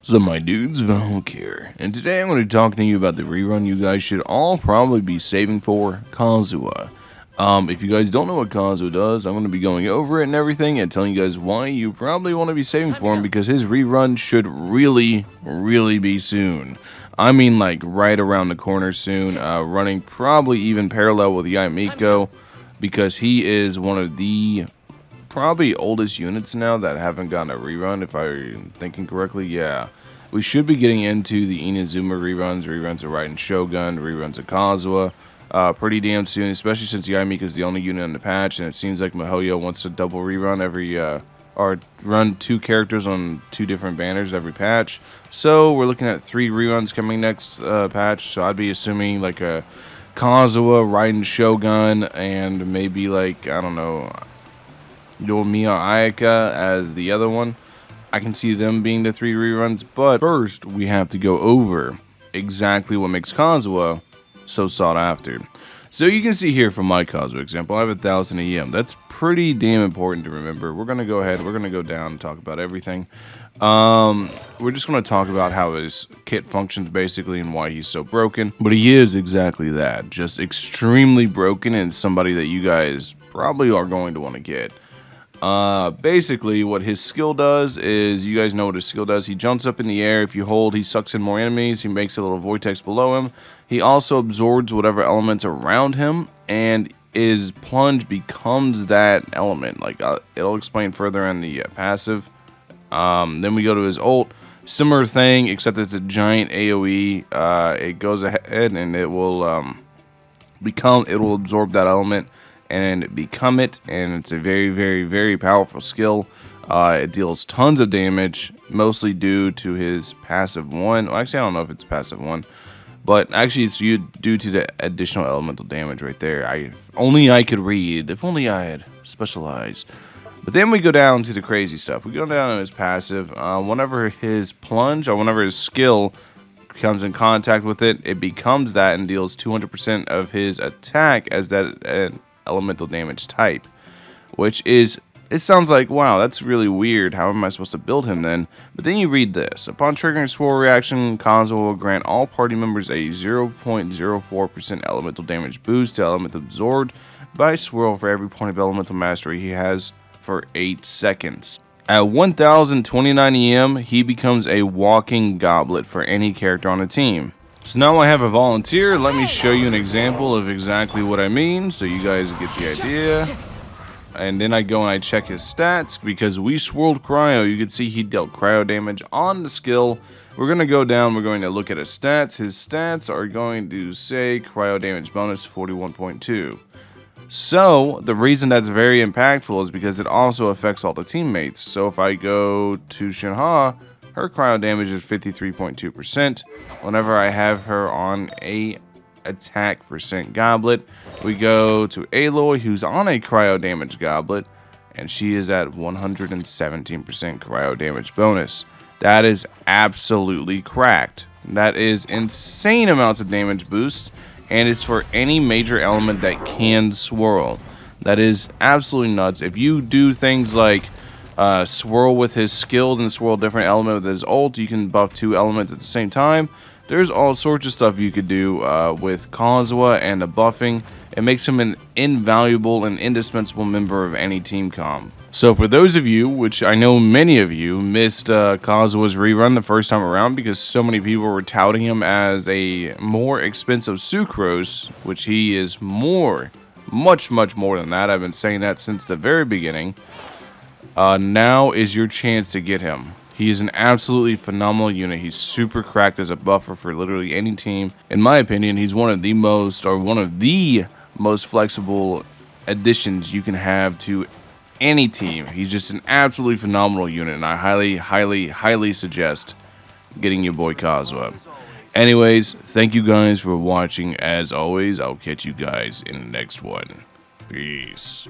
So my dudes, Valkyrja, and today I'm going to be talking to you about the rerun you guys should all probably be saving for, Kazuha. If you guys don't know what Kazuha does, I'm going to be going over it and everything and telling you guys why you probably want to be saving for him because his rerun should really be soon. I mean like right around the corner soon, running probably even parallel with Yamiko because he is one of the probably oldest units now that haven't gotten a rerun, if I'm thinking correctly. Yeah, we should be getting into the Inazuma reruns of Raiden Shogun, reruns of Kazuha, pretty damn soon, especially since Yamika is the only unit on the patch, and it seems like Mihoyo wants to double rerun every, or run two characters on two different banners every patch. So we're looking at 3 reruns coming next patch, so I'd be assuming like a Kazuha, Raiden Shogun, and maybe like, I don't know, Yoimiya Ayaka as the other one. I can see them being the 3 reruns, but first we have to go over exactly what makes Konswa so sought after. So you can see here from my Kazuha example, I have 1000 EM. That's pretty damn important to remember. We're going to go ahead, we're going to go down and talk about everything. We're just going to talk about how his kit functions basically and why he's so broken. But he is exactly that, just extremely broken and somebody that you guys probably are going to want to get. Basically what his skill does is, you guys know what his skill does. He jumps up in the air. If you hold, he sucks in more enemies. He makes a little vortex below him. He also absorbs whatever elements around him, and his plunge becomes that element. Like, it'll explain further in the passive. Then we go to his ult. Similar thing, except it's a giant AoE. It goes ahead and it will absorb that element and become it, and it's a very powerful skill. It deals tons of damage, mostly due to his passive 1. Well, actually, I don't know if it's passive 1, but actually it's due to the additional elemental damage right there. If only I could read. If only I had specialized. But then we go down to the crazy stuff. We go down to his passive. Whenever his plunge, or whenever his skill comes in contact with it, it becomes that and deals 200% of his attack as that elemental damage type, which is, it sounds like, wow, that's really weird. How am I supposed to build him then? But then you read this. Upon triggering swirl reaction, Konswa will grant all party members a 0.04% elemental damage boost to element absorbed by swirl for every point of elemental mastery he has for 8 seconds. At 1029 EM, he becomes a walking goblet for any character on the team. So now I have a volunteer. Let me show you an example of exactly what I mean so you guys get the idea. And then I go and I check his stats because we swirled cryo. You can see he dealt cryo damage on the skill. We're going to go down. We're going to look at his stats. His stats are going to say cryo damage bonus 41.2. So the reason that's very impactful is because it also affects all the teammates. So if I go to Shinha, her cryo damage is 53.2%. Whenever I have her on a attack percent goblet, we go to Aloy, who's on a cryo damage goblet, and she is at 117% cryo damage bonus. That is absolutely cracked. That is insane amounts of damage boost, and it's for any major element that can swirl. That is absolutely nuts. If you do things like swirl with his skill and swirl different element with his ult, you can buff 2 elements at the same time. There's all sorts of stuff you could do with Konswa and the buffing. It makes him an invaluable and indispensable member of any team comp. So for those of you, which I know many of you, missed Konswa's rerun the first time around because so many people were touting him as a more expensive Sucrose, which he is much more than that. I've been saying that since the very beginning. Now is your chance to get him. He is an absolutely phenomenal unit. He's super cracked as a buffer for literally any team. In my opinion, he's one of the most flexible additions you can have to any team. He's just an absolutely phenomenal unit, and I highly suggest getting your boy Konswa. Anyways, thank you guys for watching. As always, I'll catch you guys in the next one. Peace.